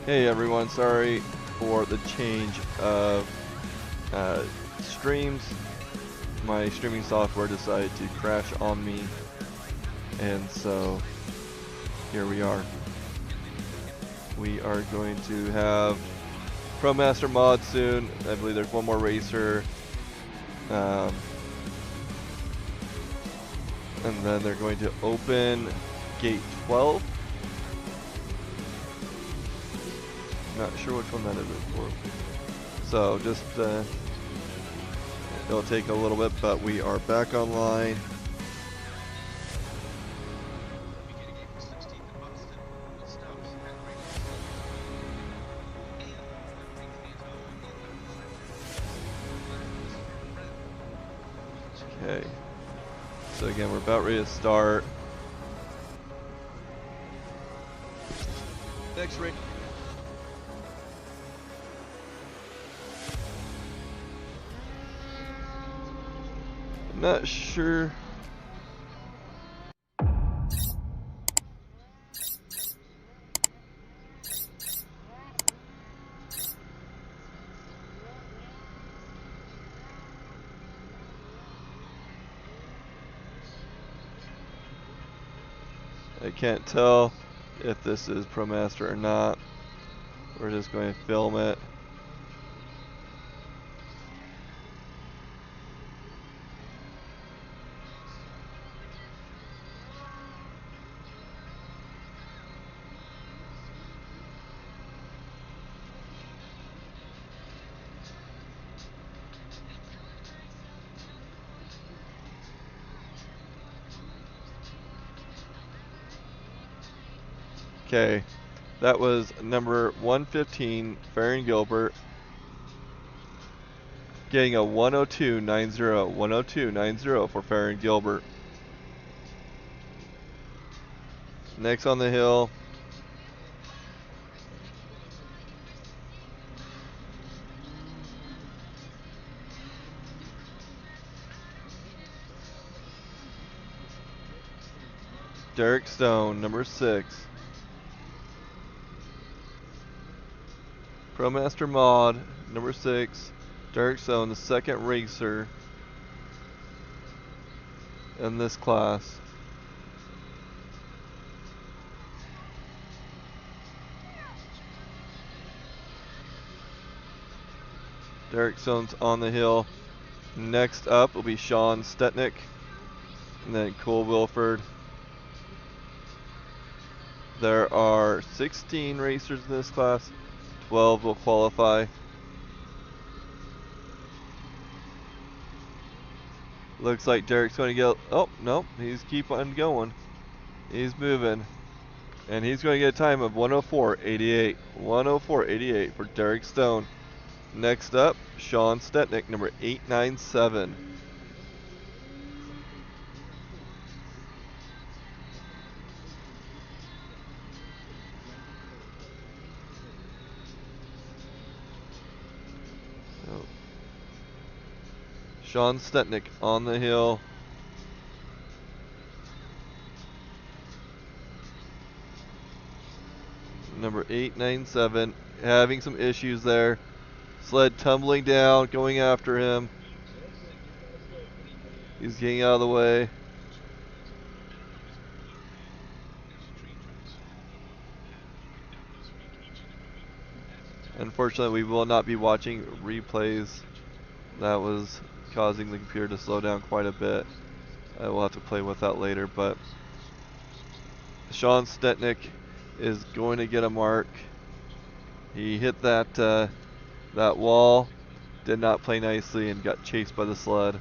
Hey everyone, sorry for the change of streams. My streaming software decided to crash on me, and so here we are. We are going to have ProMaster mod soon. I believe there's one more racer. And then they're going to open gate 12. Not sure which one that is for. So just it'll take a little bit, but we are back online. Okay. So again, we're about ready to start. Next ring. I'm not sure. I can't tell if this is ProMaster or not. We're just going to film it. Okay, that was number 115, Farron Gilbert, getting a 102.90, 102.90 for Farron Gilbert. Next on the hill, Derek Stone, number 6. ProMaster mod, number 6. Derek Stone, the second racer in this class. Derek Stone's on the hill. Next up will be Sean Stetnick, and then Cole Wilford. There are 16 racers in this class. 12 will qualify. Looks like Derek's going to go. Oh, no, he's keep on going. He's moving. And he's going to get a time of 104.88. 104.88 for Derek Stone. Next up, Sean Stetnick, number 897. Oh. Sean Stetnick on the hill. Number 897, having some issues there. Sled tumbling down, going after him. He's getting out of the way. Unfortunately, we will not be watching replays. That was causing the computer to slow down quite a bit. I will have to play with that later, but Sean Stetnick is going to get a mark. He hit that wall, did not play nicely, and got chased by the sled.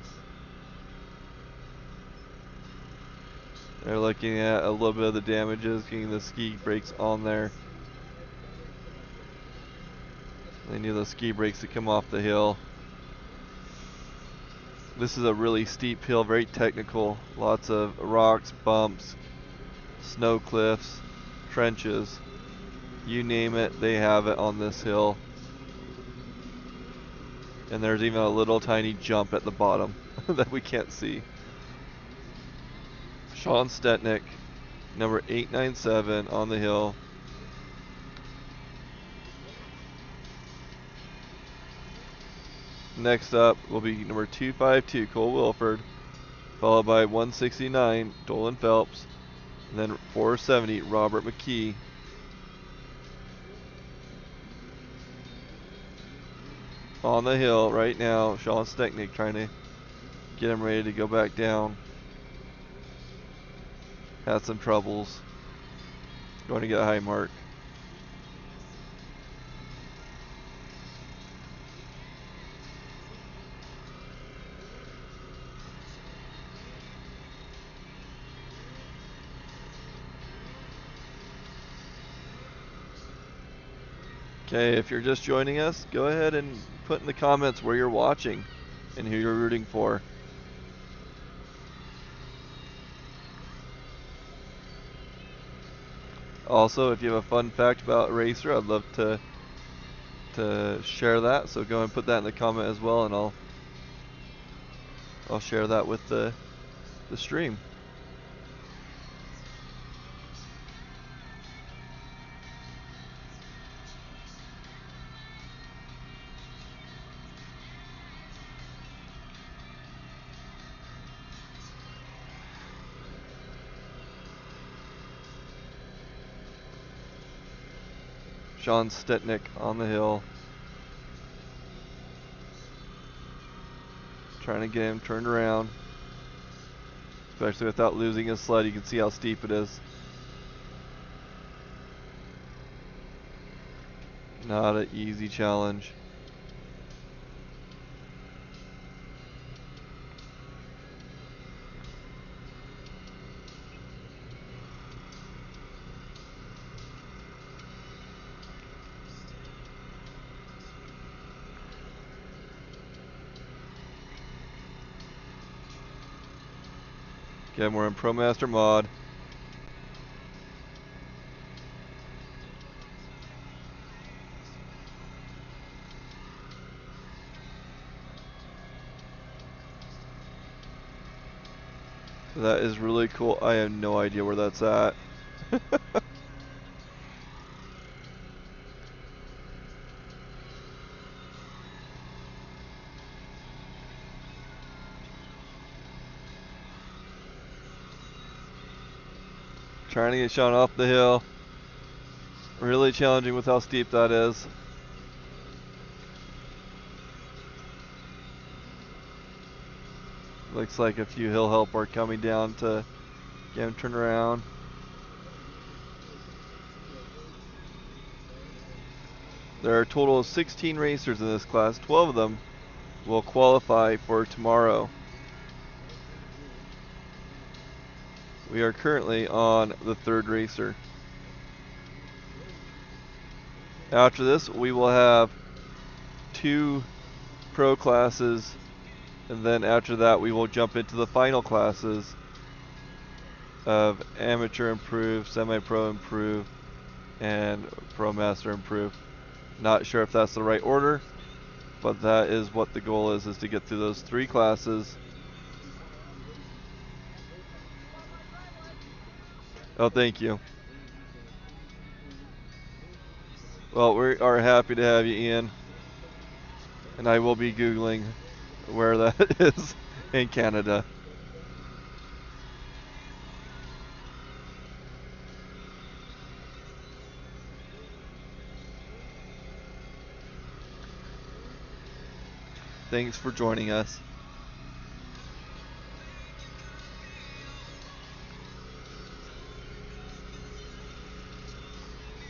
They're looking at a little bit of the damages, getting the ski brakes on there. They need those ski brakes to come off the hill. This is a really steep hill, very technical. Lots of rocks, bumps, snow cliffs, trenches. You name it, they have it on this hill. And there's even a little tiny jump at the bottom that we can't see. Sean Stetnick, number 897 on the hill. Next up will be number 252, Cole Wilford, followed by 169, Dolan Phelps, and then 470, Robert McKee. On the hill right now, Sean Stecknick trying to get him ready to go back down. Had some troubles. Going to get a high mark. Okay, if you're just joining us, go ahead and put in the comments where you're watching and who you're rooting for. Also, if you have a fun fact about a racer, I'd love to share that. So go and put that in the comment as well, and I'll share that with the stream. Sean Stecknick on the hill. Trying to get him turned around. Especially without losing his sled. You can see how steep it is. Not an easy challenge. Again, we're in ProMaster mod. That is really cool. I have no idea where that's at. Trying to get Sean off the hill. Really challenging with how steep that is. Looks like a few hill help are coming down to get him turned around. There are a total of 16 racers in this class. 12 of them will qualify for tomorrow. We are currently on the third racer. After this, we will have 2 pro classes, and then after that we will jump into the final classes of amateur improve, semi-pro improve, and pro master improve. Not sure if that's the right order, but that is what the goal is to get through those 3 classes. Oh, thank you. Well, we are happy to have you, Ian. And I will be Googling where that is in Canada. Thanks for joining us.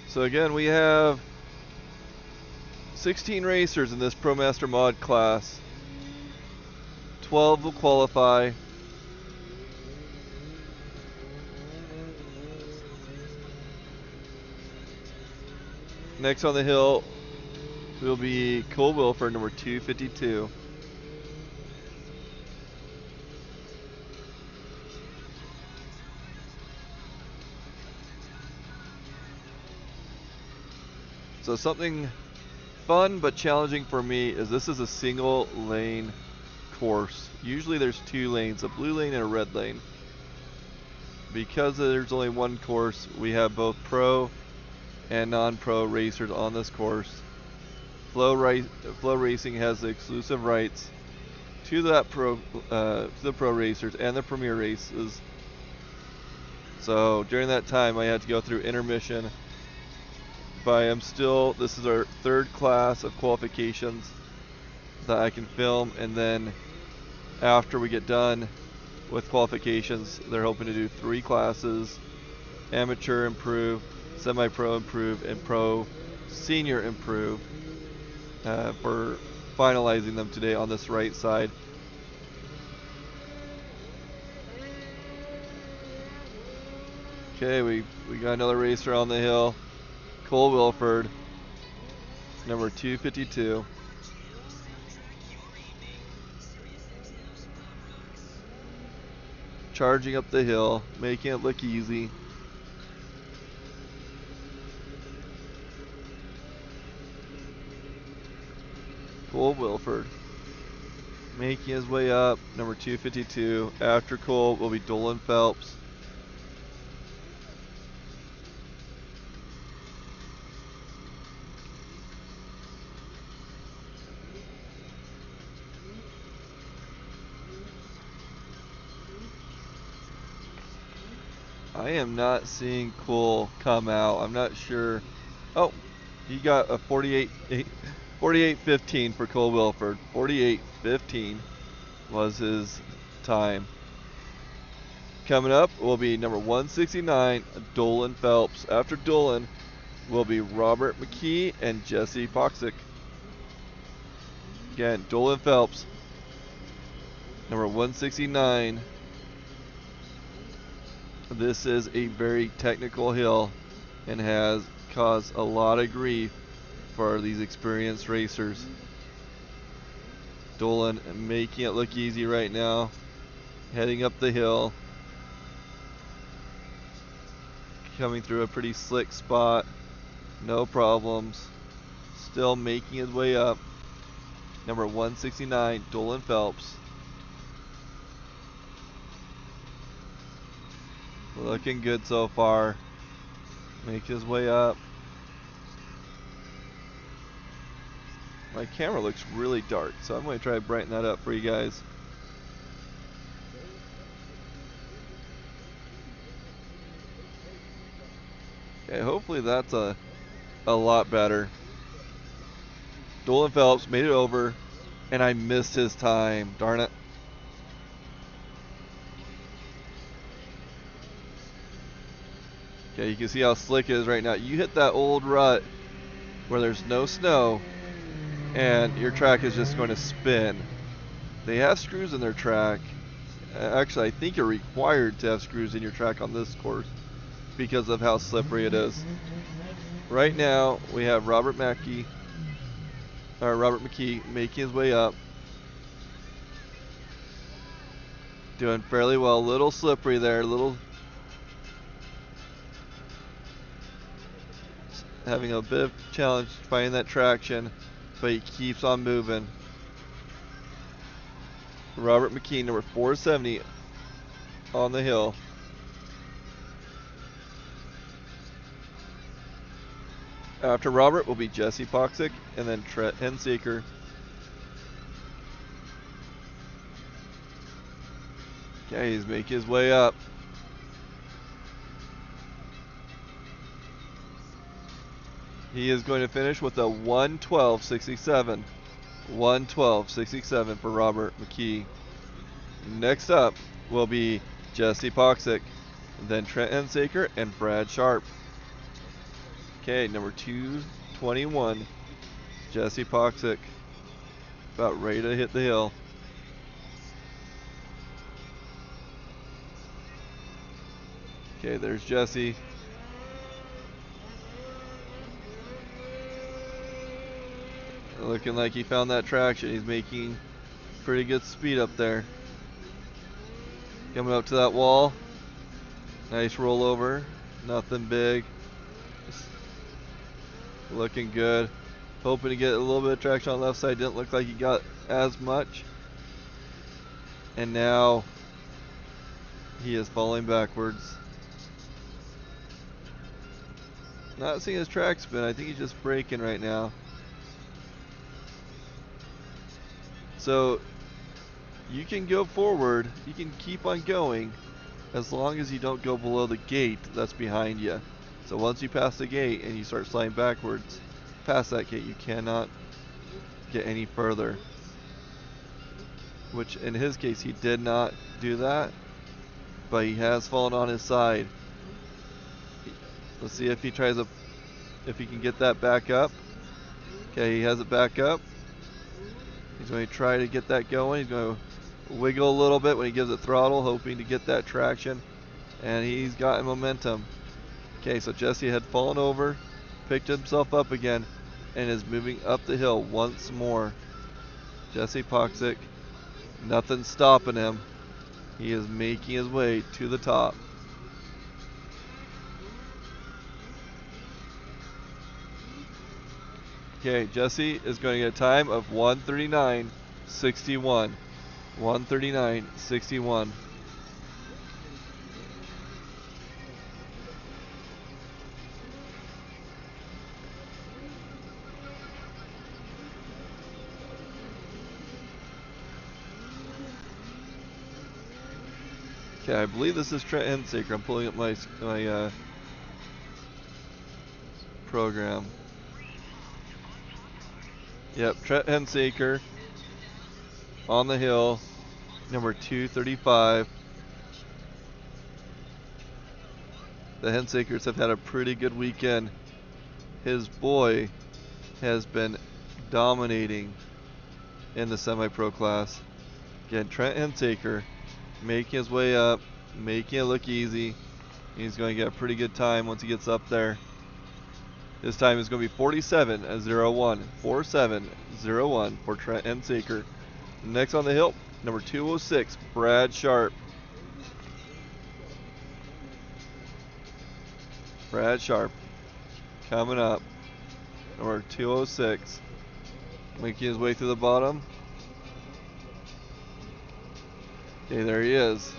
So again, we have 16 racers in this ProMaster mod class. 12 will qualify. Next on the hill will be Cole Wilford, number 252. So something fun but challenging for me is this is a single lane course. Usually there's 2 lanes, a blue lane and a red lane. Because there's only one course, we have both pro and non-pro racers on this course. Flow Racing has the exclusive rights to that to the pro racers and the premier races. So during that time, I had to go through intermission. But this is our third class of qualifications that I can film, and then after we get done with qualifications, they're hoping to do 3 classes: amateur improve, semi-pro improve, and pro senior improve. For finalizing them today on this right side. Okay, we got another racer on the hill. Cole Wilford, number 252. Charging up the hill, making it look easy. Cole Wilford making his way up, number 252. After Cole will be Dolan Phelps. I am not seeing Cole come out. I'm not sure. Oh, he got a 48.15 for Cole Wilford. 48.15 was his time. Coming up will be number 169, Dolan Phelps. After Dolan will be Robert McKee and Jesse Poxick. Again, Dolan Phelps, number 169. This is a very technical hill and has caused a lot of grief for these experienced racers. Dolan making it look easy right now, heading up the hill, coming through a pretty slick spot, no problems, still making his way up. Number 169, Dolan Phelps. Looking good so far. Make his way up. My camera looks really dark, so I'm going to try to brighten that up for you guys. Okay, hopefully that's a lot better. Dolan Phelps made it over, and I missed his time. Darn it. Okay, you can see how slick it is right now. You hit that old rut where there's no snow, and your track is just going to spin. They have screws in their track. Actually, I think you're required to have screws in your track on this course because of how slippery it is. Right now, we have Robert McKee making his way up. Doing fairly well. A little slippery there, having a bit of challenge finding that traction, but he keeps on moving. Robert McKee, number 470 on the hill. After Robert will be Jesse Poxick and then Trent Henseeker. Okay, he's making his way up. He is going to finish with a 1:12.67. 1:12.67 for Robert McKee. Next up will be Jesse Poxick, then Trent Henseeker and Brad Sharp. Okay, number 221, Jesse Poxick, about ready to hit the hill. Okay, there's Jesse. Looking like he found that traction. He's making pretty good speed up there. Coming up to that wall. Nice rollover. Nothing big. Just looking good. Hoping to get a little bit of traction on the left side. Didn't look like he got as much. And now he is falling backwards. Not seeing his track spin. I think he's just braking right now. So you can go forward, you can keep on going as long as you don't go below the gate that's behind you. So once you pass the gate and you start sliding backwards past that gate, you cannot get any further. Which in his case, he did not do that, but he has fallen on his side. Let's see if he tries if he can get that back up. Okay, he has it back up. He's going to try to get that going. He's going to wiggle a little bit when he gives it throttle, hoping to get that traction. And he's gotten momentum. Okay, so Jesse had fallen over, picked himself up again, and is moving up the hill once more. Jesse Poxic, nothing's stopping him. He is making his way to the top. Okay, Jesse is going to get a time of 1:39.61. 1:39.61. Okay, I believe this is Trent Hensaker. I'm pulling up my program. Yep, Trent Hensaker on the hill, number 235. The Hensakers have had a pretty good weekend. His boy has been dominating in the semi-pro class. Again, Trent Hensaker making his way up, making it look easy. He's going to get a pretty good time once he gets up there. This time is going to be 47.01. 47.01 for Trent Hensaker. Next on the hill, number 206, Brad Sharp. Brad Sharp coming up. Number 206. Making his way through the bottom. Okay, there he is.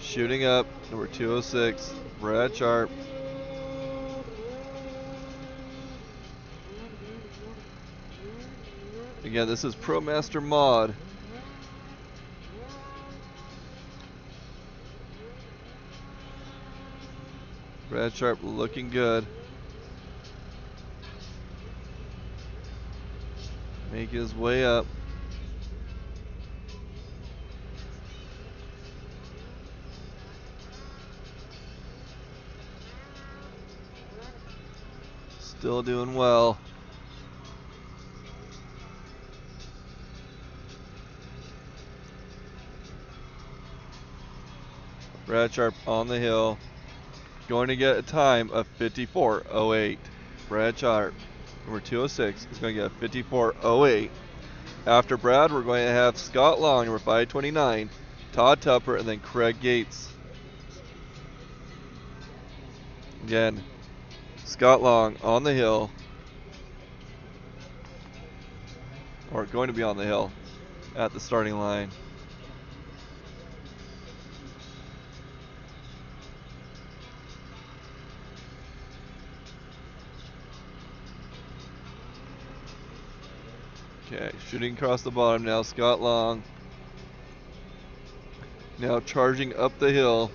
Shooting up, number 206, Brad Sharp. Again, this is ProMaster Mod. Brad Sharp looking good. Making his way up. Still doing well. Brad Sharp on the hill. Going to get a time of 54.08. Brad Sharp, number 206, is going to get a 54.08. After Brad, we're going to have Scott Long, number 529, Todd Tupper, and then Craig Gates. Again, Scott Long on the hill, or going to be on the hill at the starting line. Okay, shooting across the bottom now, Scott Long. Now charging up the hill.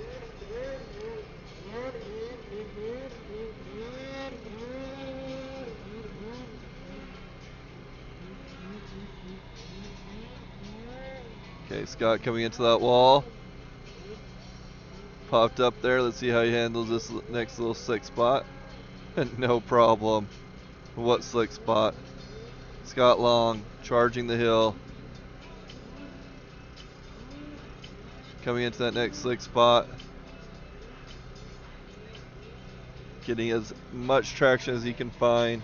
Okay, Scott coming into that wall. Popped up there. Let's see how he handles this next little slick spot. No problem. What slick spot? Scott Long charging the hill. Coming into that next slick spot. Getting as much traction as he can find.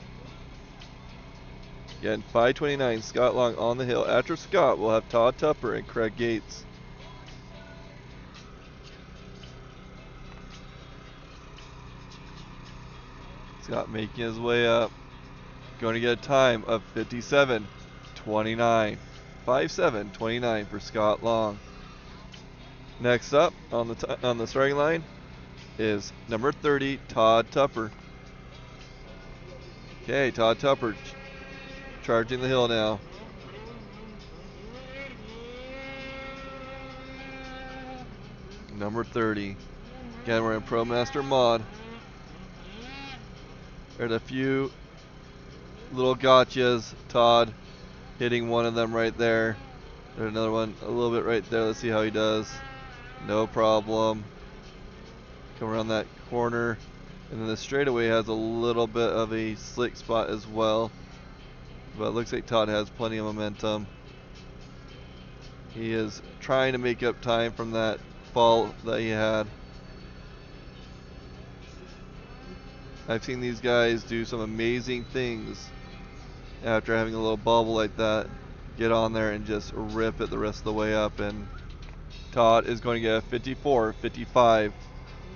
Again, 529, Scott Long on the hill. After Scott, we'll have Todd Tupper and Craig Gates. Scott making his way up. Going to get a time of 57.29. 57.29 for Scott Long. Next up on the starting line is number 30, Todd Tupper. Okay, Todd Tupper charging the hill now. number 30. Again, we're in ProMaster mod. There's a few little gotchas. Todd hitting one of them right there. There's another one a little bit right there. Let's see how he does. No problem. Come around that corner. And then the straightaway has a little bit of a slick spot as well. But it looks like Todd has plenty of momentum. He is trying to make up time from that fall that he had. I've seen these guys do some amazing things after having a little bubble like that. Get on there and just rip it the rest of the way up. And Todd is going to get a 54, 55,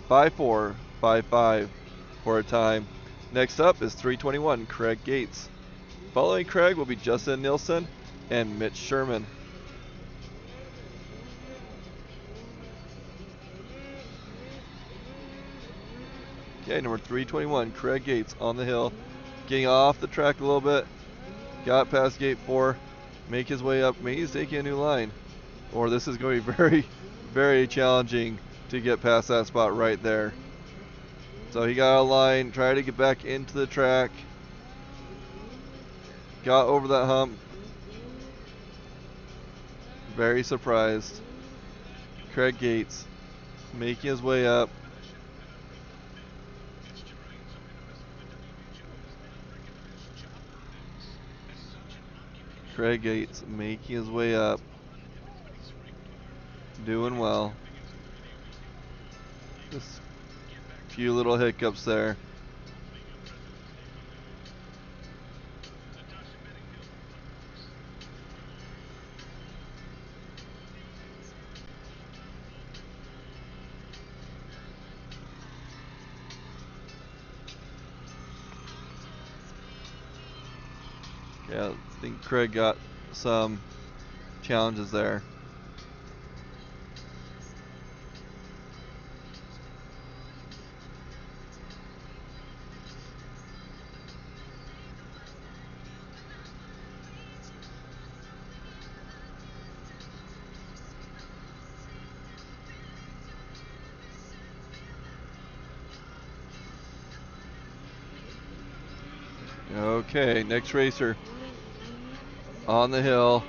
54, 55 for a time. Next up is 321, Craig Gates. Following Craig will be Justin Nilsson and Mitch Sherman. Okay, number 321, Craig Gates on the hill. Getting off the track a little bit. Got past gate 4. Make his way up. Maybe he's taking a new line. Or this is going to be very, very challenging to get past that spot right there. So he got a line, tried to get back into the track. Got over that hump. Very surprised. Craig Gates making his way up. Craig Gates making his way up. Doing well. Just a few little hiccups there. Yeah, I think Craig got some challenges there. Okay, next racer on the hill.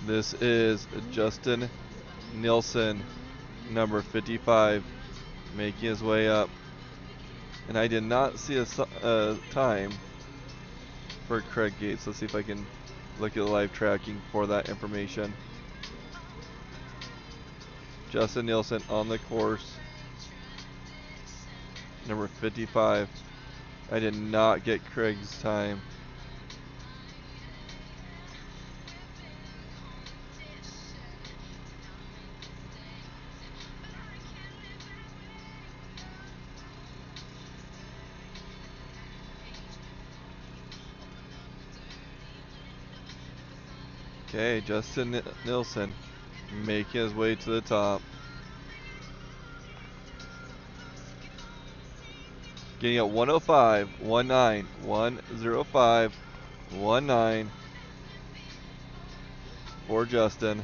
This is Justin Nilsson, number 55, making his way up. And I did not see a time for Craig Gates. Let's see if I can look at the live tracking for that information. Justin Nilsson on the course, number 55. I did not get Craig's time. Okay, Justin Nilsson making his way to the top. Getting at 105, 19, 105, 19 for Justin.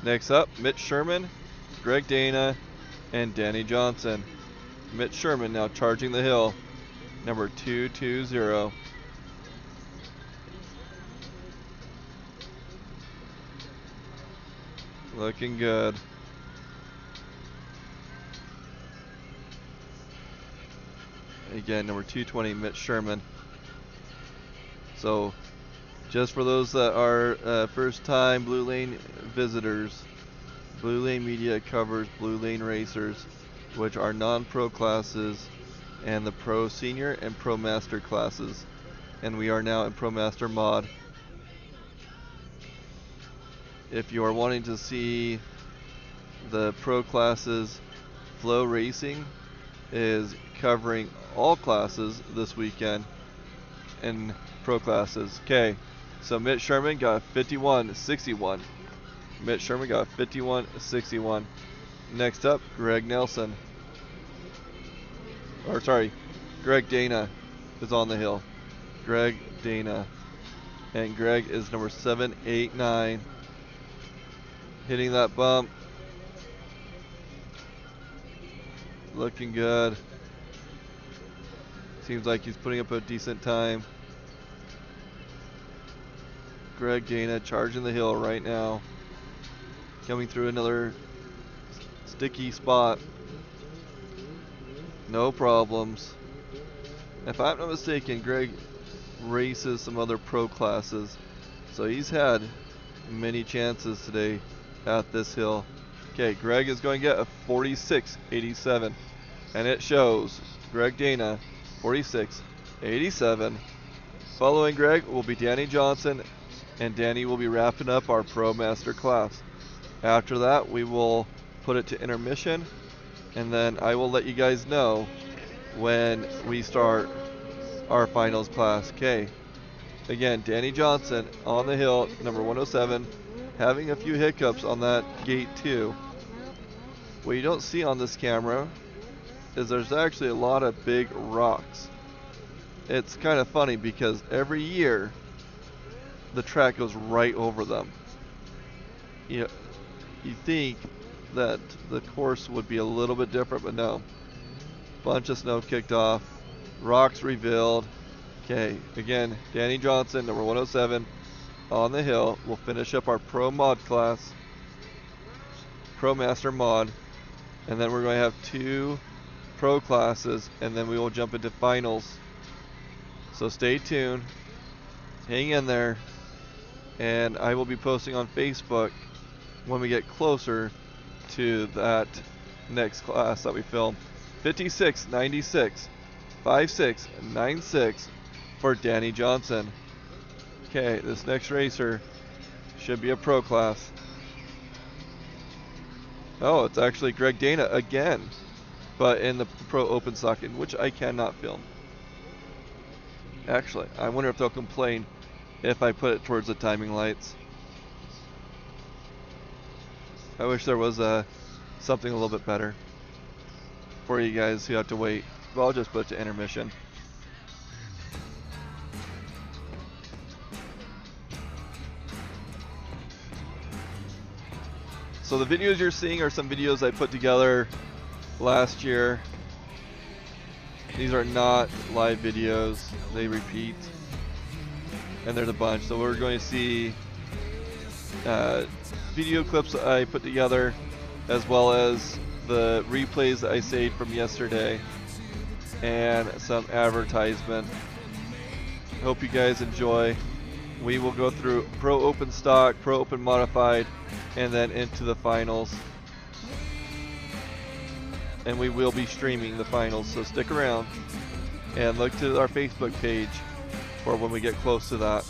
Next up, Mitch Sherman, Greg Dana, and Danny Johnson. Mitch Sherman now charging the hill, number 220. Looking good. Again, number 220, Mitch Sherman. So, just for those that are first-time Blue Lane visitors, Blue Lane Media covers Blue Lane racers, which are non-pro classes, and the Pro Senior and Pro Master classes. And we are now in Pro Master mod. If you are wanting to see the pro classes, Flow Racing is covering all classes this weekend in pro classes. Okay, so Mitch Sherman got a 51.61. Mitch Sherman got a 51.61. Next up, Greg Nelson. Or sorry, Greg Dana is on the hill. Greg Dana. And Greg is number 789. Hitting that bump. Looking good. Seems like he's putting up a decent time. Greg Dana charging the hill right now. Coming through another sticky spot. No problems. If I'm not mistaken, Greg races some other pro classes, so he's had many chances today at this hill. Okay, Greg is going to get a 46.87, and it shows. Greg Dana, 46.87. Following Greg will be Danny Johnson, and Danny will be wrapping up our Pro Master class. After that, we will put it to intermission, and then I will let you guys know when we start our finals class. Okay, again, Danny Johnson on the hill, number 107, having a few hiccups on that gate 2. What you don't see on this camera is there's actually a lot of big rocks. It's kind of funny because every year the track goes right over them. You think that the course would be a little bit different, but no. Bunch of snow kicked off, rocks revealed. Okay, again, Danny Johnson, number 107, on the hill. We'll finish up our Pro Mod class, Pro Master Mod, and then we're going to have 2 Pro classes, and then we will jump into finals. So stay tuned, hang in there, and I will be posting on Facebook when we get closer to that next class that we film. 56.96, 56.96 for Danny Johnson. Okay, this next racer should be a pro class. Oh, it's actually Greg Dana again, but in the Pro Open socket, which I cannot film. Actually, I wonder if they'll complain if I put it towards the timing lights. I wish there was something a little bit better for you guys who have to wait. But I'll just put it to intermission. So the videos you're seeing are some videos I put together last year. These are not live videos, they repeat, and there's a bunch. So we're going to see video clips that I put together, as well as the replays that I saved from yesterday, and some advertisement. Hope you guys enjoy. We will go through Pro Open Stock, Pro Open Modified, and then into the finals. And we will be streaming the finals, so stick around and look to our Facebook page for when we get close to that.